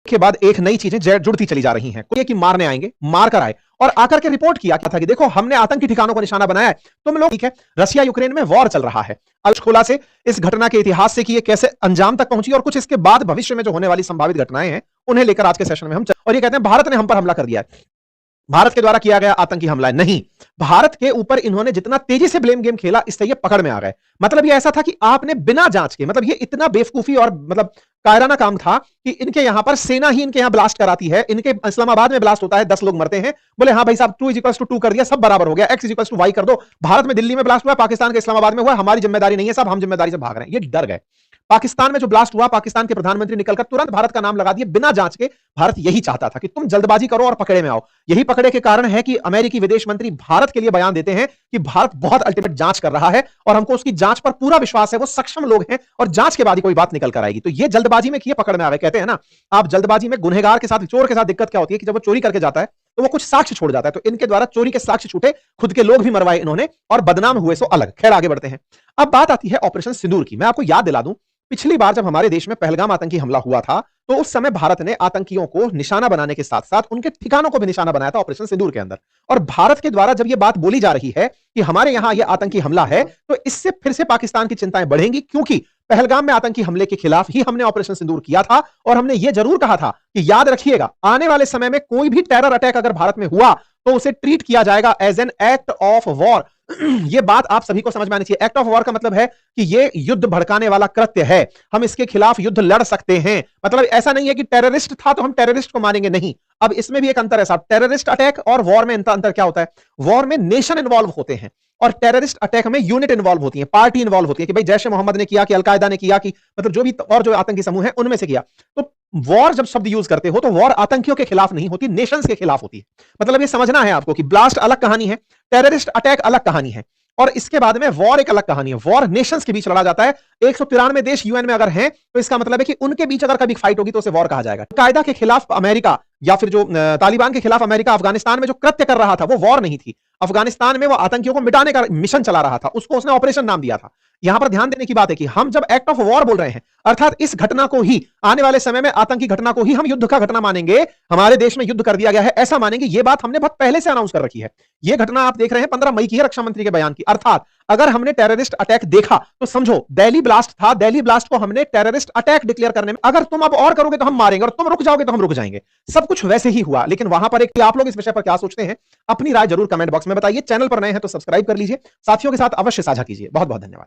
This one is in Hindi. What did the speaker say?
के बाद एक नई चीजें जुड़ती चली जा रही हैं। कोई कि मारने आएंगे, मार कर आए और आकर के रिपोर्ट किया था कि देखो हमने आतंकी ठिकानों को निशाना बनाया है, तुम लोग ठीक है। रशिया यूक्रेन में वॉर चल रहा है, खोला से इस घटना के इतिहास से कि ये कैसे अंजाम तक पहुंची और कुछ इसके बाद भविष्य में जो होने वाली संभावित घटनाएं हैं उन्हें लेकर आज के सेशन में हम और ये कहते हैं भारत ने हम पर हमला कर दिया है, भारत के द्वारा किया गया आतंकी हमला है। नहीं, भारत के ऊपर इन्होंने जितना तेजी से ब्लेम गेम खेला इससे ये पकड़ में आ गए। मतलब ये ऐसा था कि आपने बिना जांच के, मतलब ये इतना बेवकूफी और मतलब कायराना काम था कि इनके यहां पर सेना ही इनके यहां ब्लास्ट कराती है। इनके इस्लामाबाद में ब्लास्ट होता है, 10 लोग मरते हैं, बोले हाँ भाई साहब 2 कर दिया, सब बराबर हो गया, x=y कर दो। भारत में दिल्ली में ब्लास्ट हुआ, पाकिस्तान के इस्लामाबाद में हुआ, हमारी जिम्मेदारी नहीं है साहब, हम जिम्मेदारी से भाग रहे हैं। ये डर गए। पाकिस्तान में जो ब्लास्ट हुआ, पाकिस्तान के प्रधानमंत्री निकलकर तुरंत भारत का नाम लगा दिए बिना जांच के। भारत यही चाहता था कि तुम जल्दबाजी करो और पकड़े में आओ। यही पकड़े के कारण है कि अमेरिकी विदेश मंत्री भारत के लिए बयान देते हैं कि भारत बहुत अल्टीमेट जांच कर रहा है और हमको उसकी जांच पर पूरा विश्वास है, वो सक्षम लोग हैं और जांच के बाद ही कोई बात निकल कर आएगी। तो ये जल्दबाजी में किए पकड़ में आ गए। कहते हैं ना, आप जल्दबाजी में गुनहगार के साथ, चोर के साथ दिक्कत क्या होती है कि जब वो चोरी करके जाता है तो वो कुछ साक्ष्य छोड़ जाता है। तो इनके द्वारा चोरी के साक्ष्य छूटे, खुद के लोग भी मरवाए इन्होंने और बदनाम हुए सो अलग। खैर आगे बढ़ते हैं। अब बात आती है ऑपरेशन सिंदूर की। मैं आपको याद दिला दूं, पिछली बार जब हमारे देश में पहलगाम आतंकी हमला हुआ था तो उस समय भारत ने आतंकियों को निशाना बनाने के साथ साथ उनके ठिकानों को भी निशाना बनाया था ऑपरेशन सिंदूर के अंदर। और भारत के द्वारा जब यह बात बोली जा रही है कि हमारे यहां यह आतंकी हमला है, तो इससे फिर से पाकिस्तान की चिंताएं बढ़ेंगी, क्योंकि पहलगाम में आतंकी हमले के खिलाफ ही हमने ऑपरेशन सिंदूर किया था और हमने यह जरूर कहा था कि याद रखिएगा आने वाले समय में कोई भी टेरर अटैक अगर भारत में हुआ तो उसे ट्रीट किया जाएगा as an act of war. यह बात आप सभी को समझ में आनी चाहिए। एक्ट ऑफ वॉर का मतलब है कि यह युद्ध भड़काने वाला कृत्य है, हम इसके खिलाफ युद्ध लड़ सकते हैं। मतलब ऐसा नहीं है कि टेररिस्ट था तो हम टेररिस्ट को मारेंगे, नहीं। अब इसमें भी एक अंतर है साहब, टेररिस्ट अटैक और वॉर में अंतर क्या होता है। वॉर में नेशन इन्वॉल्व होते हैं और टेररिस्ट अटैक में यूनिट इन्वॉल्व होती है, पार्टी इन्वॉल्व होती है कि भाई जैश ए मोहम्मद ने किया, कि अलकायदा ने किया, कि मतलब जो भी और जो आतंकी समूह है उनमें से किया। तो वॉर जब शब्द यूज करते हो तो वॉर आतंकियों के खिलाफ नहीं होती, नेशंस के खिलाफ होती है। मतलब ये समझना है आपको कि ब्लास्ट अलग कहानी है, टेररिस्ट अटैक अलग कहानी है और इसके बाद में वॉर एक अलग कहानी है। वॉर नेशंस के बीच लड़ा जाता है। 193 देश यूएन में अगर हैं तो इसका मतलब है कि उनके बीच अगर कभी फाइट होगी तो उसे वॉर कहा जाएगा। कायदा के खिलाफ अमेरिका या फिर जो तालिबान के खिलाफ अमेरिका अफगानिस्तान में जो कृत्य कर रहा था वो वॉर नहीं थी। अफगानिस्तान में वो आतंकियों को मिटाने का मिशन चला रहा था, उसको उसने ऑपरेशन नाम दिया था। यहां पर ध्यान देने की बात है कि हम जब एक्ट ऑफ वॉर बोल रहे हैं, अर्थात इस घटना को ही, आने वाले समय में आतंकी घटना को ही हम युद्ध का घटना मानेंगे। हमारे देश में युद्ध कर दिया गया है ऐसा मानेंगे। यह बात हमने बहुत पहले से अनाउंस कर रखी है। यह घटना आप देख रहे हैं 15 मई की है, रक्षा मंत्री के बयान की। अर्थात अगर हमने टेररिस्ट अटैक देखा तो समझो दिल्ली ब्लास्ट था, दिल्ली ब्लास्ट को हमने टेररिस्ट अटैक डिक्लेयर करने में, अगर तुम अब और करोगे तो हम मारेंगे और तुम रुक जाओगे तो हम रुक जाएंगे। सब कुछ वैसे ही हुआ। लेकिन वहां पर एक, आप लोग इस विषय पर क्या सोचते हैं, अपनी राय जरूर कमेंट बॉक्स में बताइए। चैनल पर नए हैं तो सब्सक्राइब कर लीजिए, साथियों के साथ अवश्य साझा कीजिए। बहुत बहुत धन्यवाद।